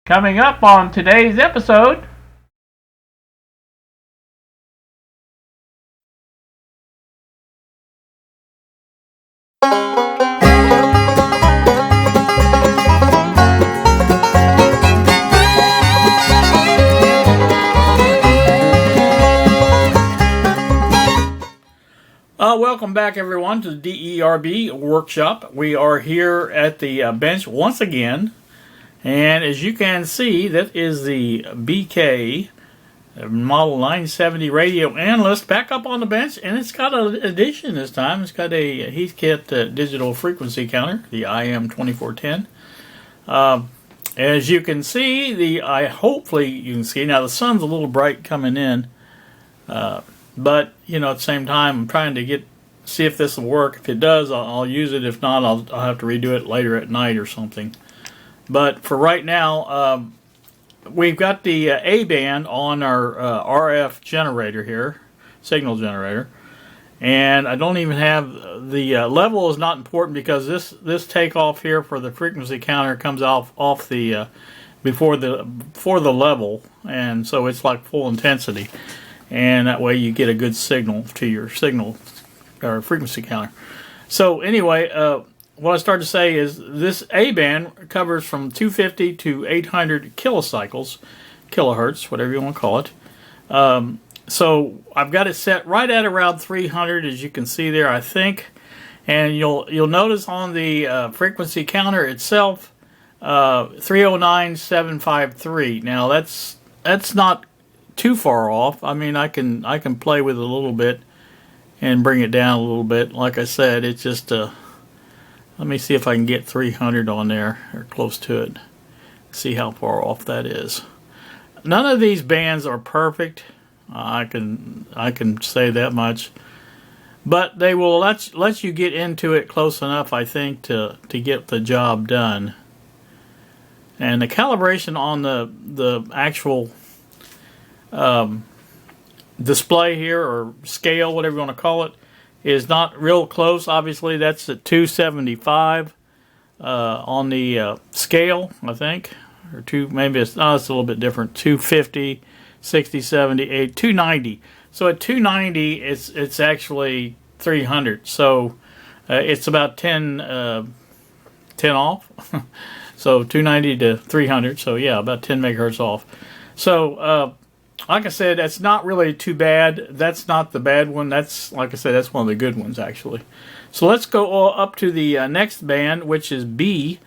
Coming up on today's episode, welcome back everyone to the DERB workshop. We are here at the bench once again. And as you can see, that is the BK Model 970 radio analyst back up on the bench, and it's got an addition this time. It's got a Heathkit digital frequency counter, the IM2410. As you can see, hopefully you can see, now the sun's a little bright coming in, but you know, at the same time, I'm trying to see if this will work. If it does, I'll use it. If not, I'll have to redo it later at night or something. But for right now, we've got the A-band on our RF generator here, signal generator. And I don't even have the level is not important because this takeoff here for the frequency counter comes off the before the level, and so it's like full intensity, and that way you get a good signal to your signal or frequency counter. So anyway, what I started to say is this A-band covers from 250 to 800 kilocycles, kilohertz, whatever you want to call it. So I've got it set right at around 300, as you can see there, I think. And you'll notice on the frequency counter itself, 309753. Now that's not too far off. I mean, I can play with it a little bit and bring it down a little bit. Like I said, it's just let me see if I can get 300 on there, or close to it. See how far off that is. None of these bands are perfect. I can say that much. But they will let you get into it close enough, I think, to get the job done. And the calibration on the actual display here, or scale, whatever you want to call it, is not real close. Obviously, that's at 275 on the scale, I think, or maybe it's a little bit different. 250, 60, 70, 80, 290. So at 290, it's actually 300. So it's about 10 off. So 290 to 300. So yeah, about 10 megahertz off. So like I said, that's not really too bad. That's not the bad one. That's, like I said, that's one of the good ones, actually. So let's go up to the next band, which is B,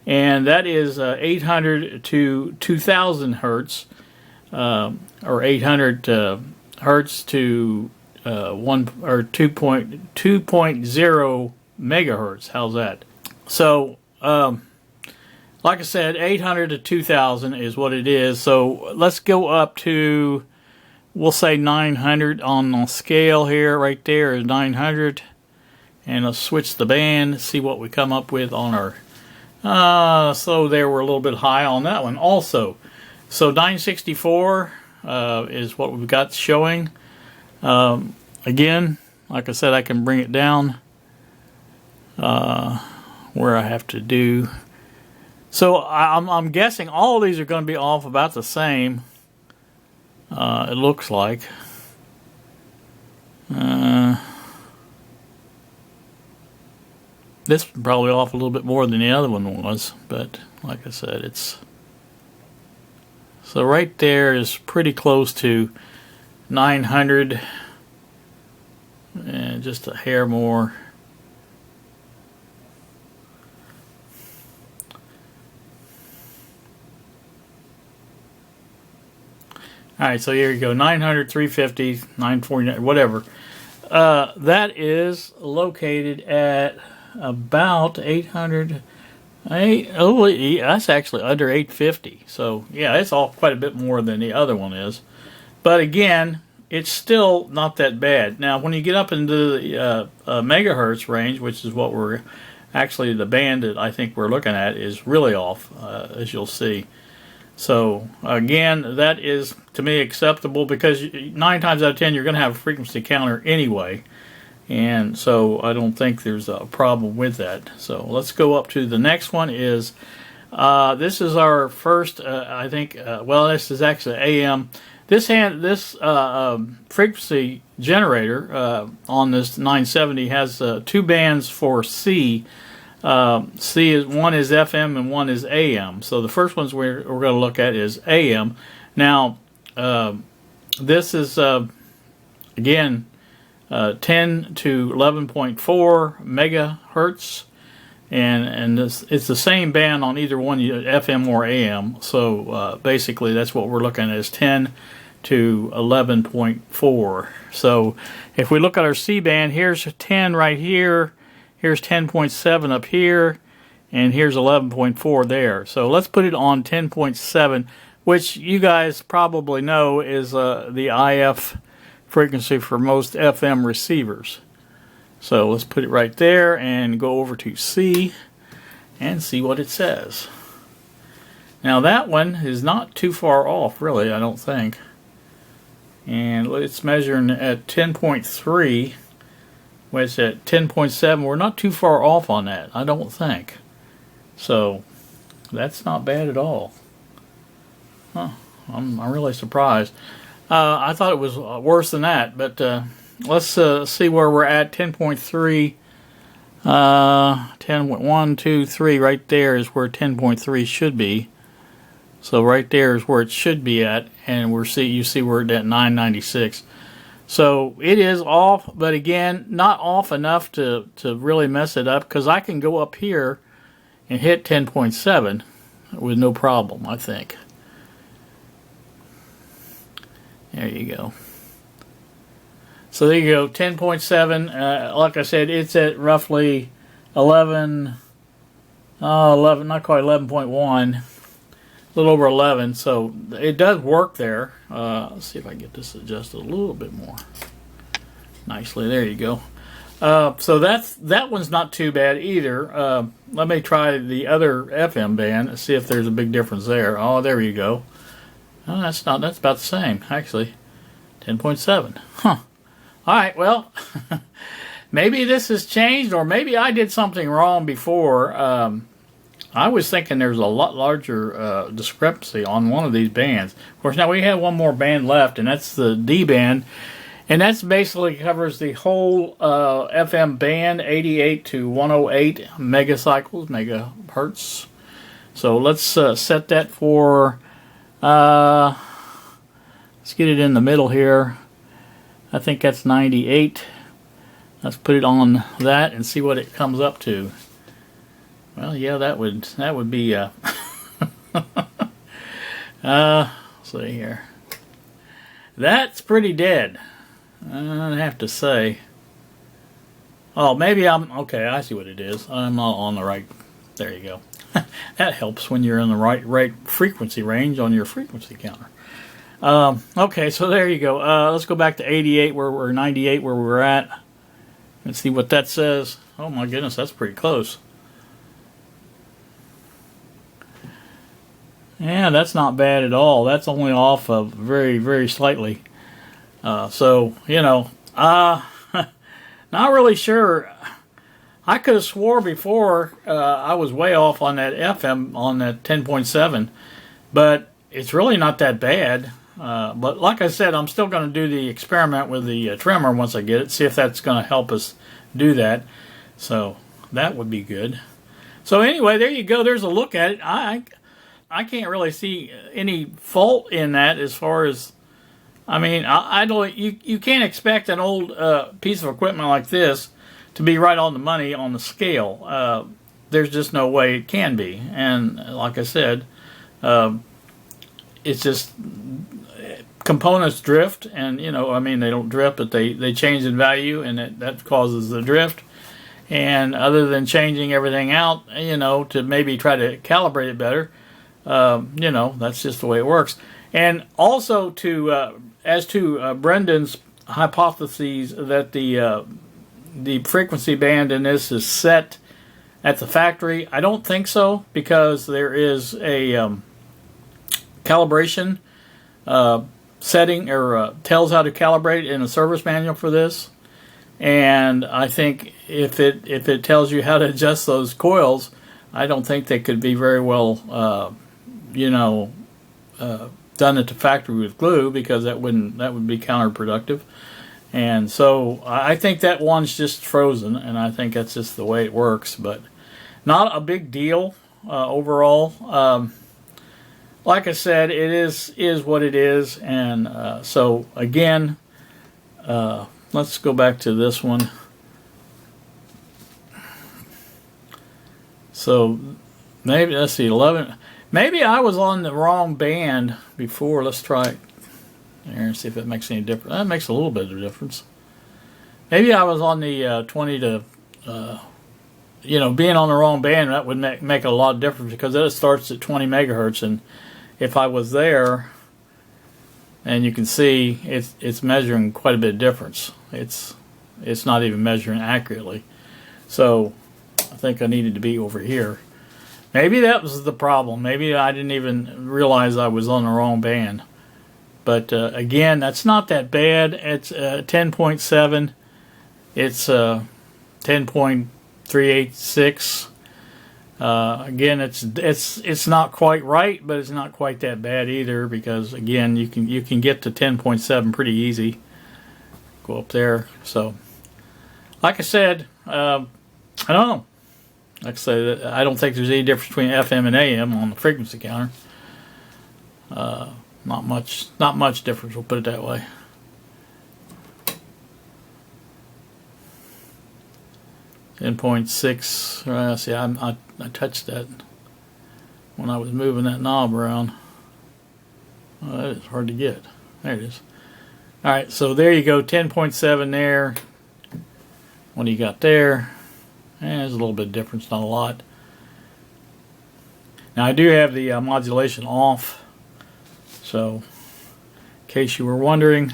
and that is 800 to 2000 hertz, or 800 hertz to 2.0 megahertz. How's that? So, like I said, 800 to 2000 is what it is. So let's go up to, we'll say 900 on the scale here. Right there is 900. And let's switch the band, see what we come up with on our... so there, we're a little bit high on that one also. So 964 is what we've got showing. Again, like I said, I can bring it down where I have to do... So I'm guessing all of these are going to be off about the same. It looks like. This is probably off a little bit more than the other one was, but like I said, it's... So right there is pretty close to 900, and just a hair more. Alright, so here you go, 900, 350, 949, whatever. That is located at about 800, that's actually under 850. So, yeah, it's all quite a bit more than the other one is. But again, it's still not that bad. Now, when you get up into the megahertz range, which is what we're, actually the band that I think we're looking at is really off, as you'll see. So again, that is to me acceptable because 9 times out of 10 you're going to have a frequency counter anyway, and so I don't think there's a problem with that. So let's go up to the next one is This is our first, I think, well, this is actually AM. This frequency generator on this 970 has two bands for C. C is one is FM and one is AM. So the first ones we're going to look at is AM. Now, this is again 10 to 11.4 megahertz. And it's the same band on either one, FM or AM. So basically, that's what we're looking at is 10 to 11.4. So if we look at our C band, here's 10 right here, here's 10.7 up here, and here's 11.4 there. So let's put it on 10.7, which you guys probably know is the IF frequency for most FM receivers. So let's put it right there and go over to C and see what it says. Now that one is not too far off, really, I don't think. And it's measuring at 10.3. Well, it's at 10.7. We're not too far off on that, I don't think. So that's not bad at all. Huh. I'm really surprised. I thought it was worse than that, but let's see where we're at. 10.3, 1, 2, 3, right there is where 10.3 should be. So right there is where it should be at, and you see we're at 996. So it is off, but again, not off enough to really mess it up, because I can go up here and hit 10.7 with no problem, I think. There you go. So there you go, 10.7. Like I said, it's at roughly 11, not quite 11.1, a little over 11. So it does work there. Let's see if I can get this adjusted a little bit more nicely. There you go. So that one's not too bad either. Let me try the other FM band and see if there's a big difference there. Oh, there you go. Oh, that's about the same actually. 10.7. Huh. All right, well, maybe this has changed, or maybe I did something wrong before. I was thinking there's a lot larger discrepancy on one of these bands. Of course, now we have one more band left, and that's the D band, and that's basically covers the whole FM band, 88 to 108 megahertz. So let's set that for, let's get it in the middle here. I think that's 98. Let's put it on that and see what it comes up to. Well, yeah, that would be see here. That's pretty dead, I'd have to say. Oh, maybe okay, I see what it is. I'm not on the right. There you go. That helps when you're in the right frequency range on your frequency counter. Okay, so there you go. Let's go back to 88 where we're 98 where we're at. Let's see what that says. Oh my goodness, that's pretty close. Yeah, that's not bad at all. That's only off of very, very slightly. So, you know, not really sure. I could have swore before I was way off on that FM on that 10.7, but it's really not that bad. But like I said, I'm still going to do the experiment with the trimmer once I get it, see if that's going to help us do that. So that would be good. So anyway, there you go. There's a look at it. I can't really see any fault in that as far as, I mean, I don't. You can't expect an old piece of equipment like this to be right on the money on the scale. There's just no way it can be. And like I said, it's just components drift, and you know, I mean, they don't drift, but they change in value, and that causes the drift. And other than changing everything out, you know, to maybe try to calibrate it better, you know, that's just the way it works. And also as to Brendan's hypotheses that the frequency band in this is set at the factory, I don't think so, because there is a calibration setting, or tells how to calibrate in a service manual for this. And I think if it tells you how to adjust those coils, I don't think they could be very well, you know, done at the factory with glue, because that would be counterproductive. And so I think that one's just frozen, and I think that's just the way it works. But not a big deal overall. Like I said, it is what it is. And so again, let's go back to this one. So maybe, let's see, 11. Maybe I was on the wrong band before. Let's try it here and see if it makes any difference. That makes a little bit of difference. Maybe I was on the 20 to, you know, being on the wrong band, that would make a lot of difference, because it starts at 20 megahertz. And if I was there, and you can see it's measuring quite a bit of difference. It's not even measuring accurately. So I think I needed to be over here. Maybe that was the problem. Maybe I didn't even realize I was on the wrong band. But again, that's not that bad. It's 10.7. It's 10.386. Again, it's not quite right, but it's not quite that bad either, because again, you can get to 10.7 pretty easy. Go up there. So, like I said, I don't know. Like I said, I don't think there's any difference between FM and AM on the frequency counter. Not much difference. We'll put it that way. .6. See, I touched that when I was moving that knob around. Oh, that is hard to get. There it is. All right, so there you go. 10.7 there. What do you got there? There's a little bit of difference, not a lot. Now I do have the modulation off, so in case you were wondering,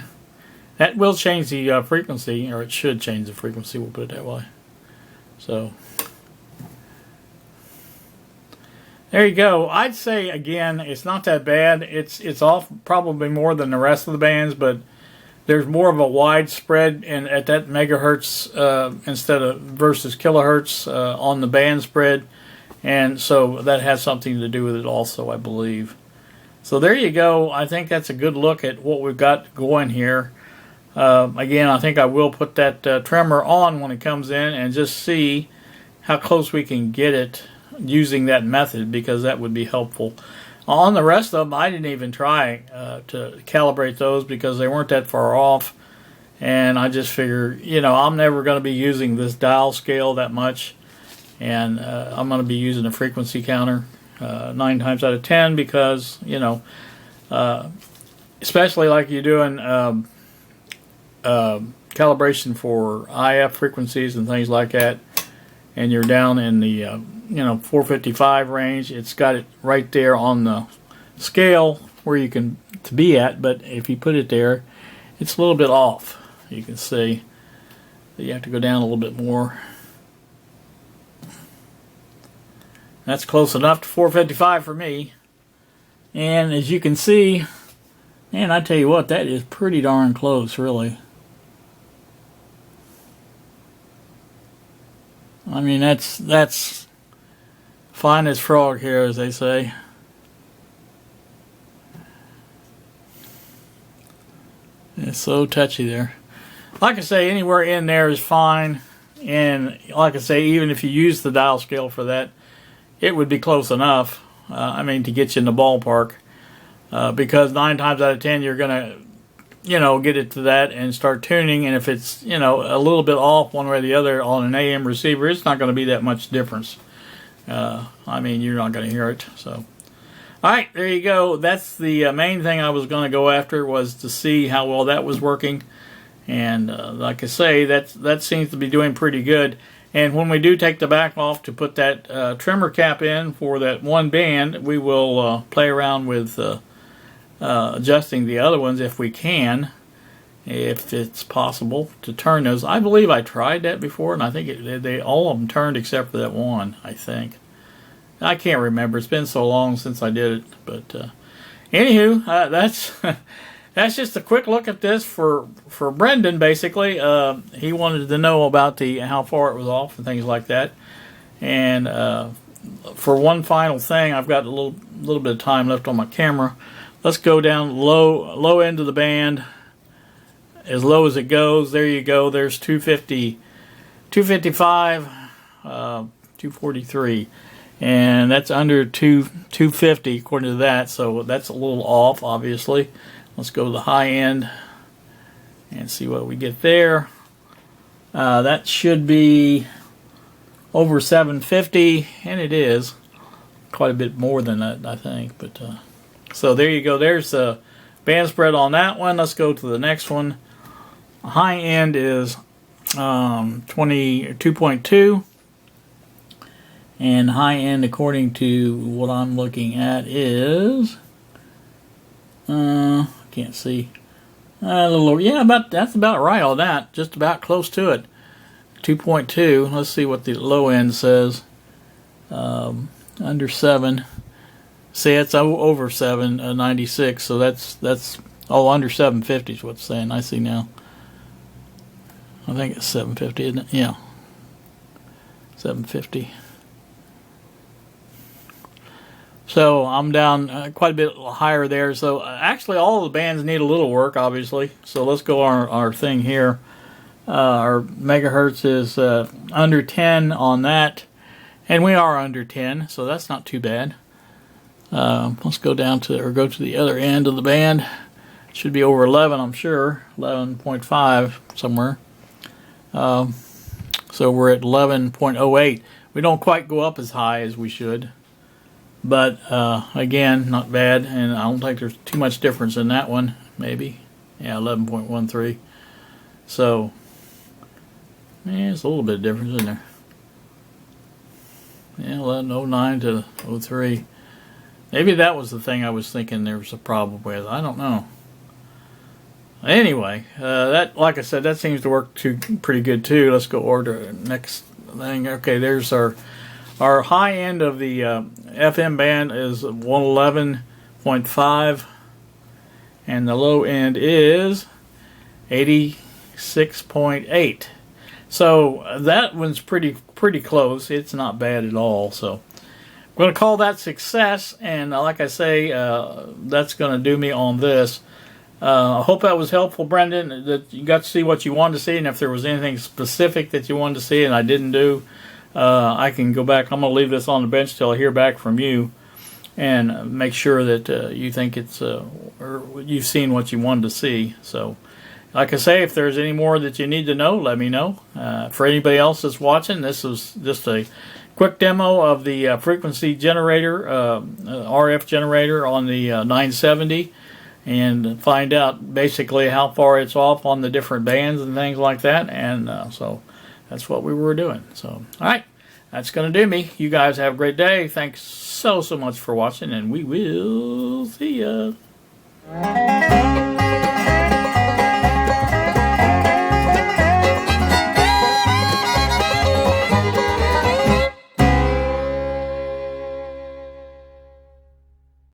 that will change the frequency, or it should change the frequency. We'll put it that way. So there you go. I'd say again, it's not that bad. It's off probably more than the rest of the bands, but there's more of a widespread at that megahertz instead of versus kilohertz on the band spread, and so that has something to do with it also, I believe. So there you go. I think that's a good look at what we've got going here. Again, I think I will put that trimmer on when it comes in and just see how close we can get it using that method, because that would be helpful. On the rest of them, I didn't even try to calibrate those, because they weren't that far off. And I just figure, you know, I'm never going to be using this dial scale that much. And I'm going to be using a frequency counter 9 times out of 10, because, you know, especially like you're doing calibration for IF frequencies and things like that, and you're down in the you know, 455 range, it's got it right there on the scale where you can to be at, but if you put it there, it's a little bit off. You can see that you have to go down a little bit more. That's close enough to 455 for me. And as you can see, man, I tell you what, that is pretty darn close, really. I mean, that's fine as frog here, as they say. It's so touchy there. Like I say, anywhere in there is fine. And like I say, even if you use the dial scale for that, it would be close enough. I mean, to get you in the ballpark. Because 9 times out of 10, you're going to, you know, get it to that and start tuning. And if it's, you know, a little bit off one way or the other on an AM receiver, it's not going to be that much difference. I mean, you're not going to hear it. So, all right, there you go. That's the main thing I was going to go after, was to see how well that was working. And like I say, that seems to be doing pretty good. And when we do take the back off to put that trimmer cap in for that one band, we will play around with adjusting the other ones if we can, if it's possible to turn those. I believe I tried that before, and I think they all of them turned except for that one, I think. I can't remember. It's been so long since I did it. But anywho, that's just a quick look at this for Brendan, basically. He wanted to know about how far it was off and things like that. And for one final thing, I've got a little bit of time left on my camera. Let's go down low end of the band, as low as it goes. There you go. There's 250, 255, 243, and that's under 250 according to that. So that's a little off, obviously. Let's go to the high end and see what we get there. That should be over 750, and it is quite a bit more than that, I think. But so there you go. There's the band spread on that one. Let's go to the next one. High end is 2.2, and high end, according to what I'm looking at, is can't see. A little, yeah, that's about right on that. Just about close to it. 2.2. Let's see what the low end says. Under 7. See, it's over 796. So that's under 750 is what's saying. I see now. I think it's 750, isn't it? Yeah, 750. So I'm down quite a bit higher there. So actually all the bands need a little work, obviously. So let's go our thing here. Our megahertz is under 10 on that. And we are under 10, so that's not too bad. Let's go down to, or go to the other end of the band. It should be over 11, I'm sure. 11.5 somewhere. So we're at 11.08. We don't quite go up as high as we should. But again, not bad, and I don't think there's too much difference in that one. Maybe, yeah, 11.13. So, yeah, it's a little bit of difference in there. Yeah, 11.09 to 03. Maybe that was the thing I was thinking there was a problem with. I don't know. Anyway, that, like I said, that seems to work pretty good too. Let's go order next thing. Okay, there's our high end of the FM band is 111.5, and the low end is 86.8. So that one's pretty close. It's not bad at all. So I'm going to call that success, and like I say, that's going to do me on this. I hope that was helpful, Brendan, that you got to see what you wanted to see, and if there was anything specific that you wanted to see and I didn't do, I can go back. I'm going to leave this on the bench till I hear back from you and make sure that you think it's or you've seen what you wanted to see. So, like I say, if there's any more that you need to know, let me know. For anybody else that's watching, this is just a quick demo of the frequency generator, RF generator on the 970, and find out basically how far it's off on the different bands and things like that. And so that's what we were doing. So, all right, that's going to do me. You guys have a great day. Thanks so much for watching, and we will see ya.